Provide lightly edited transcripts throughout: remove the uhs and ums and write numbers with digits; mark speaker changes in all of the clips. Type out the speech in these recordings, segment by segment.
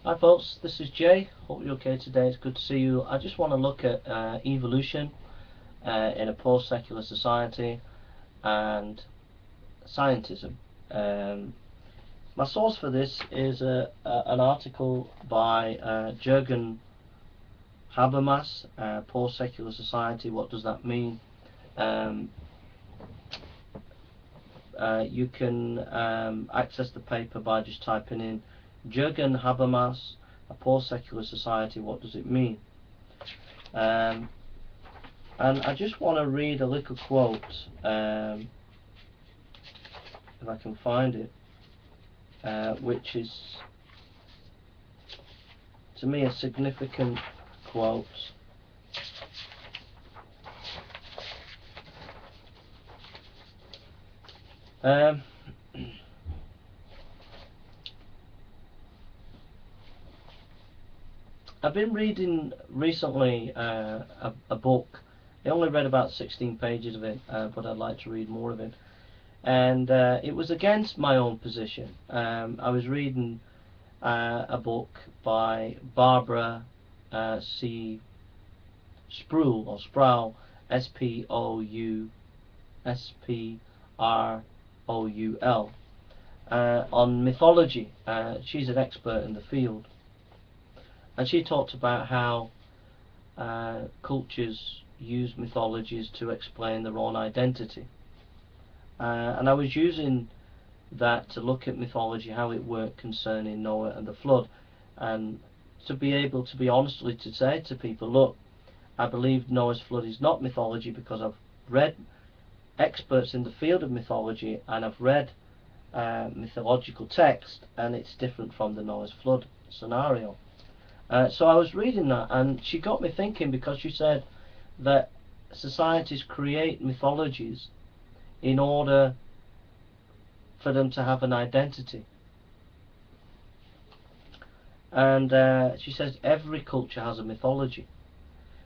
Speaker 1: Hi folks, this is Jay. Hope you're okay today. It's good to see you. I just want to look at evolution in a post-secular society and scientism. Um, my source for this is an article by Jürgen Habermas, Post-Secular Society, What Does That Mean? Um, you can access the paper by just typing in Jürgen Habermas, A Post-Secular Society, What Does It Mean? Um, and I just want to read a little quote, if I can find it, which is, to me, a significant quote. Um, I've been reading recently a book. I only read about 16 pages of it, but I'd like to read more of it. And it was against my own position. I was reading a book by Barbara C. Sproul, or Sproul, Sproul, on mythology. She's an expert in the field, and she talked about how cultures use mythologies to explain their own identity. And I was using that to look at mythology, how it worked concerning Noah and the flood, and to be able to be honestly to say to people, look, I believe Noah's flood is not mythology because I've read experts in the field of mythology, and I've read mythological text, and it's different from the Noah's flood scenario. So I was reading that, and she got me thinking, because she said that societies create mythologies in order for them to have an identity. And she says every culture has a mythology.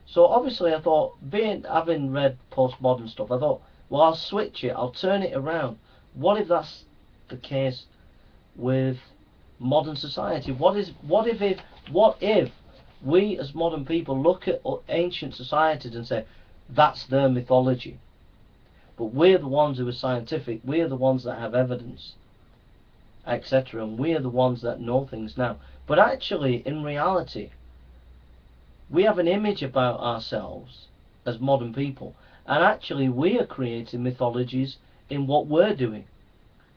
Speaker 1: So obviously I thought, having read postmodern stuff, I thought, well, I'll switch it, I'll turn it around. What if that's the case with modern society? What if we as modern people look at ancient societies and say, that's their mythology, but we're the ones who are scientific, we're the ones that have evidence, etc., and we're the ones that know things now. But actually, in reality, we have an image about ourselves as modern people, and actually we are creating mythologies in what we're doing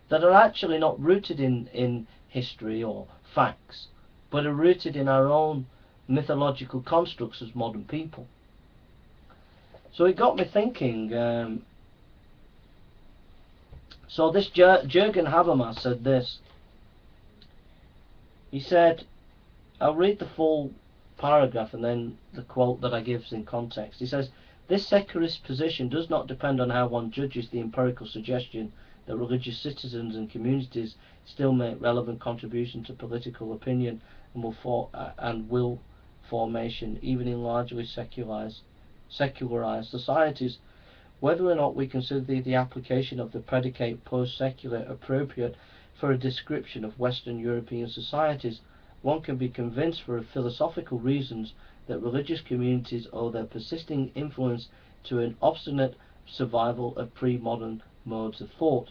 Speaker 1: that are actually not rooted in history or facts, but are rooted in our own mythological constructs as modern people. So it got me thinking. So this Jürgen Habermas said this. He said, I'll read the full paragraph and then the quote that I give is in context. He says, this secularist position does not depend on how one judges the empirical suggestion that religious citizens and communities still make relevant contribution to political opinion and will formation, even in largely secularized societies. Whether or not we consider the application of the predicate post-secular appropriate for a description of Western European societies, one can be convinced for philosophical reasons that religious communities owe their persisting influence to an obstinate survival of pre-modern modes of thought,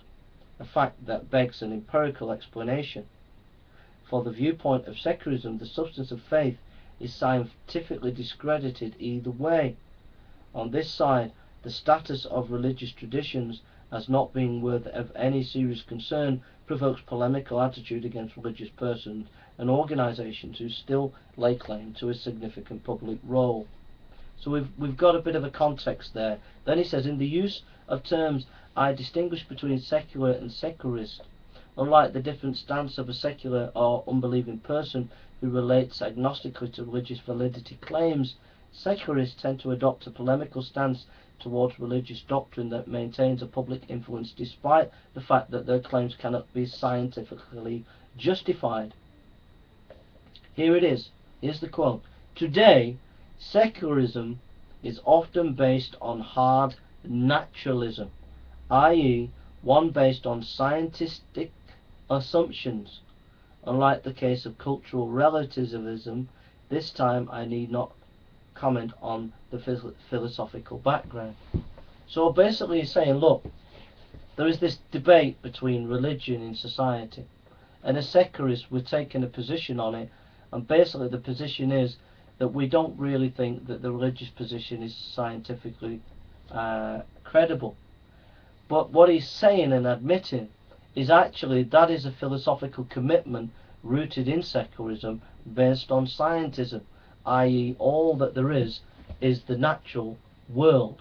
Speaker 1: a fact that begs an empirical explanation. For the viewpoint of secularism, the substance of faith is scientifically discredited either way. On this side, the status of religious traditions as not being worthy of any serious concern provokes polemical attitude against religious persons and organisations who still lay claim to a significant public role. So we've got a bit of a context there. Then he says, in the use of terms, I distinguish between secular and secularist. Unlike the different stance of a secular or unbelieving person who relates agnostically to religious validity claims, secularists tend to adopt a polemical stance towards religious doctrine that maintains a public influence despite the fact that their claims cannot be scientifically justified. Here it is. Here's the quote. Today, secularism is often based on hard naturalism, i.e., one based on scientific assumptions. Unlike the case of cultural relativism, this time I need not comment on the philosophical background. So basically he's saying, look, there is this debate between religion in society, and as secularists we're taking a position on it, and basically the position is that we don't really think that the religious position is scientifically credible. But what he's saying and admitting is actually that is a philosophical commitment rooted in secularism based on scientism, i.e. all that there is the natural world,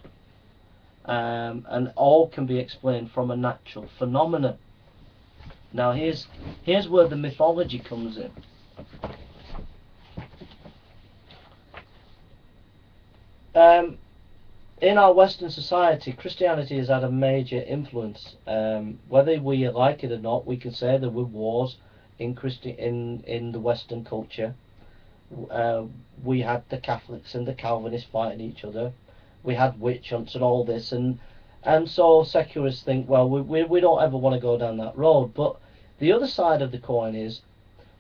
Speaker 1: and all can be explained from a natural phenomenon. Now here's where the mythology comes in. In our Western society, Christianity has had a major influence. Whether we like it or not, we can say there were wars in the Western culture. We had the Catholics and the Calvinists fighting each other. We had witch hunts and all this, and so secularists think, well, we don't ever want to go down that road. But the other side of the coin is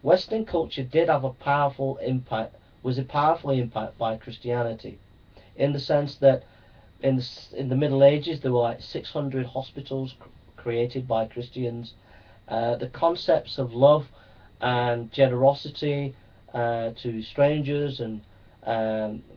Speaker 1: Western culture did have a powerful impact, was powerfully impacted by Christianity, in the sense that in the Middle Ages there were like 600 hospitals created by Christians. The concepts of love and generosity to strangers and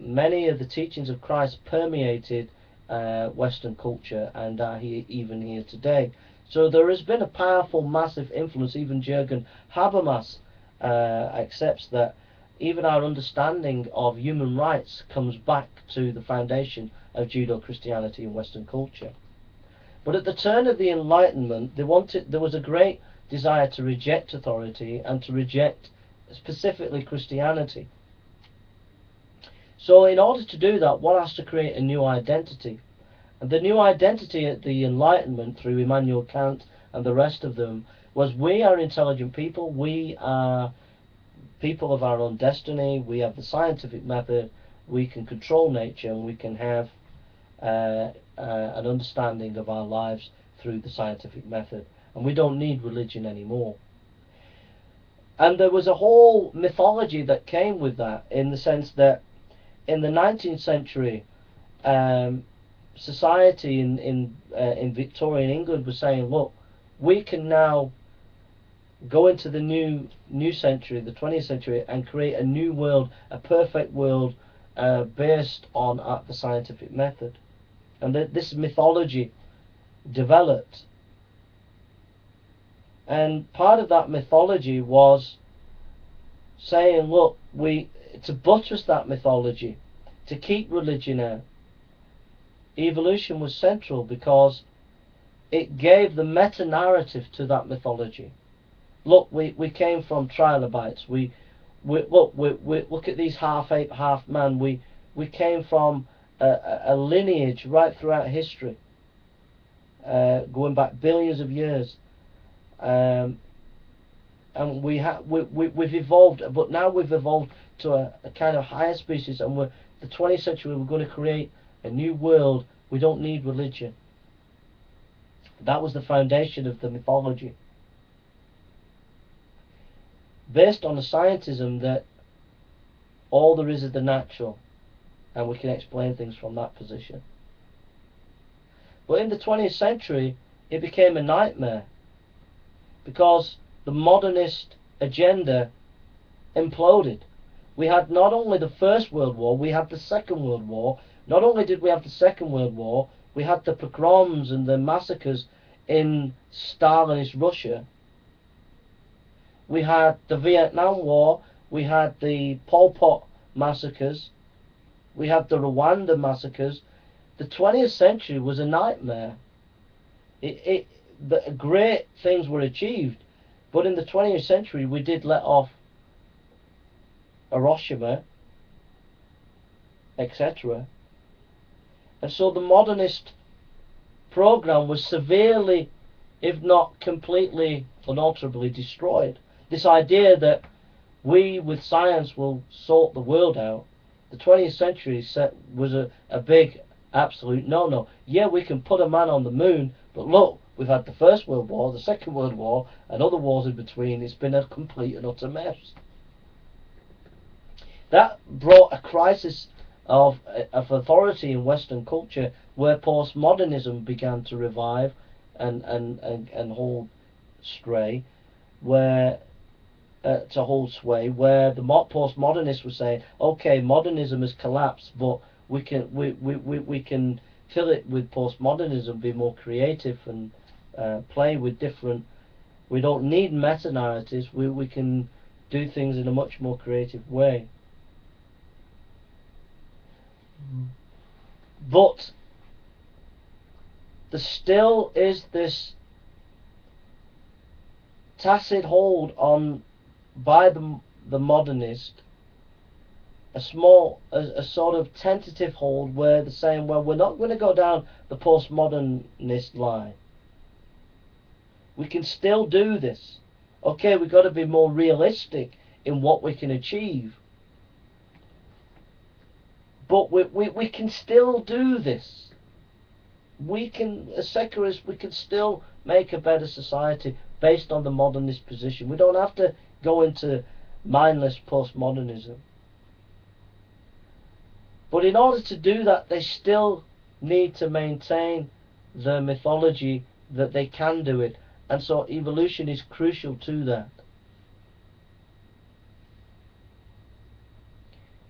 Speaker 1: many of the teachings of Christ permeated Western culture and are even here today. So there has been a powerful, massive influence. Even Jürgen Habermas accepts that even our understanding of human rights comes back to the foundation of Judeo-Christianity and Western culture. But at the turn of the Enlightenment, there was a great desire to reject authority and to reject specifically Christianity. So in order to do that, one has to create a new identity. And the new identity at the Enlightenment, through Immanuel Kant and the rest of them, was we are intelligent people, we are people of our own destiny, we have the scientific method, we can control nature, and we can have an understanding of our lives through the scientific method, and we don't need religion anymore. And there was a whole mythology that came with that, in the sense that in the 19th century, society in Victorian England was saying, look, we can now go into the new century, the 20th century, and create a new world, a perfect world based on the scientific method. And this mythology developed. And part of that mythology was saying, look, to buttress that mythology, to keep religion out, evolution was central because it gave the meta-narrative to that mythology. Look, we came from trilobites. Look at these half ape, half man. We came from a lineage right throughout history, going back billions of years, and we've evolved. But now we've evolved to a kind of higher species, and the 20th century we're going to create a new world. We don't need religion. That was the foundation of the mythology, based on the scientism that all there is the natural, and we can explain things from that position. But in the 20th century, it became a nightmare, because the modernist agenda imploded. We had not only the First World War, we had the Second World War. Not only did we have the Second World War, we had the pogroms and the massacres in Stalinist Russia. We had the Vietnam War, we had the Pol Pot massacres, we had the Rwanda massacres. The 20th century was a nightmare. The great things were achieved, but in the 20th century we did let off Hiroshima, etc. And so the modernist program was severely, if not completely, unalterably destroyed. This idea that we with science will sort the world out, the 20th century was a big absolute no-no. Yeah, we can put a man on the moon, but look, We've had the First World War, the Second World War, and other wars in between. It's been a complete and utter mess. That brought a crisis of authority in Western culture, where postmodernism began to revive and hold sway, where where the postmodernists were saying, okay, modernism has collapsed, but we can fill it with postmodernism, be more creative, and play with different. We don't need meta narratives. We can do things in a much more creative way. But there still is this tacit hold on by the modernist, a sort of tentative hold where they're saying, well, we're not going to go down the postmodernist line. We can still do this. Okay, we've got to be more realistic in what we can achieve. But we can still do this. We can, as secularists, we can still make a better society based on the modernist position. We don't have to go into mindless postmodernism. But in order to do that, they still need to maintain the mythology that they can do it. And so evolution is crucial to that.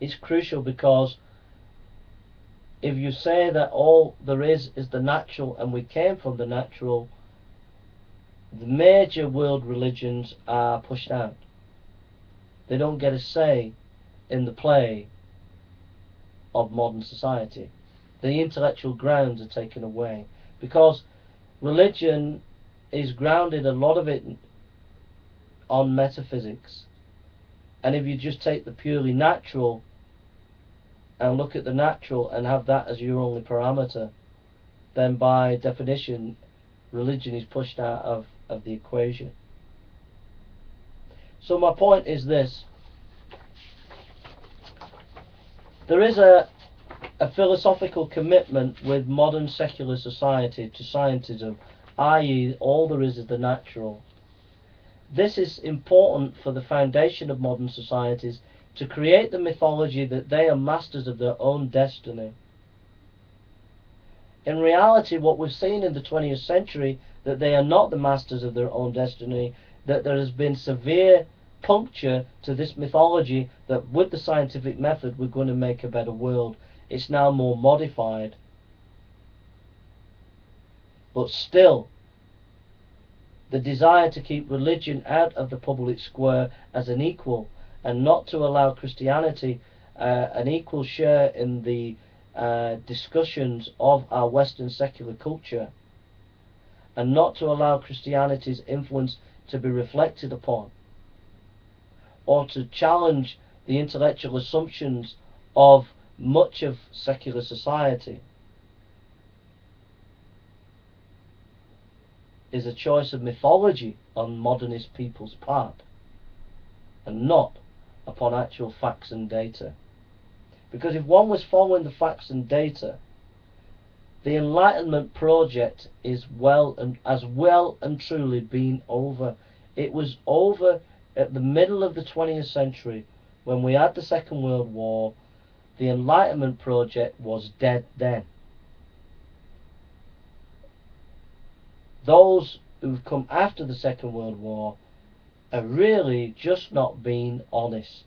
Speaker 1: It's crucial because if you say that all there is the natural and we came from the natural, the major world religions are pushed out. They don't get a say in the play of modern society. The intellectual grounds are taken away because religion is grounded, a lot of it, on metaphysics. And if you just take the purely natural and look at the natural and have that as your only parameter, then by definition religion is pushed out of the equation. So my point is this: there is a philosophical commitment with modern secular society to scientism, i.e. all there is the natural. This is important for the foundation of modern societies, to create the mythology that they are masters of their own destiny. In reality, what we've seen in the 20th century, that they are not the masters of their own destiny, that there has been severe puncture to this mythology, that with the scientific method we're going to make a better world. It's now more modified. But still, the desire to keep religion out of the public square as an equal, and not to allow Christianity an equal share in the discussions of our Western secular culture, and not to allow Christianity's influence to be reflected upon, or to challenge the intellectual assumptions of much of secular society, is a choice of mythology on modernist people's part, and not upon actual facts and data. Because if one was following the facts and data, the Enlightenment project is well and truly been over. It was over at the middle of the 20th century, when we had the Second World War. The Enlightenment project was dead then. Those who've come after the Second World War are really just not being honest,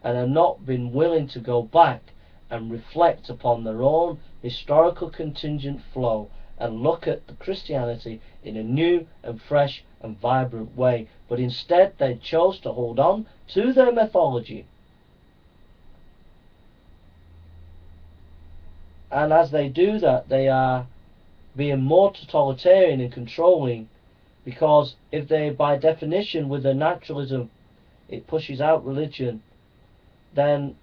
Speaker 1: and have not been willing to go back and reflect upon their own historical contingent flow and look at the Christianity in a new and fresh and vibrant way. But instead they chose to hold on to their mythology. And as they do that, they are being more totalitarian and controlling, because if they, by definition, with their naturalism, it pushes out religion, then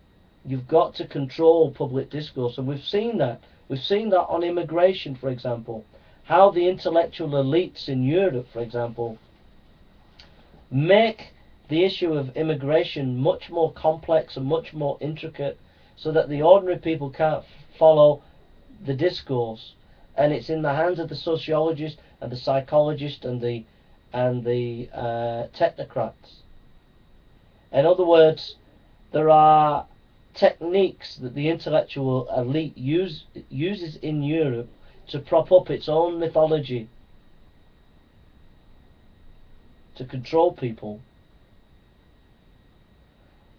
Speaker 1: you've got to control public discourse. And we've seen that. We've seen that on immigration, for example. How the intellectual elites in Europe, for example, make the issue of immigration much more complex and much more intricate, so that the ordinary people can't follow the discourse. and it's in the hands of the sociologist and the psychologist and the technocrats. In other words, there are techniques that the intellectual elite uses in Europe to prop up its own mythology, to control people,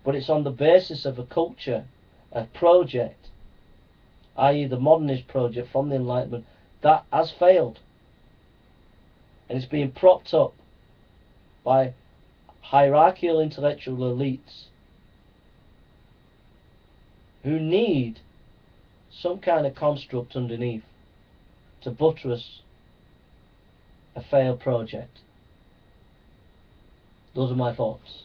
Speaker 1: but it's on the basis of a culture, a project, i.e. the modernist project from the Enlightenment, that has failed, and it's being propped up by hierarchical intellectual elites who need some kind of construct underneath to buttress a failed project. Those are my thoughts.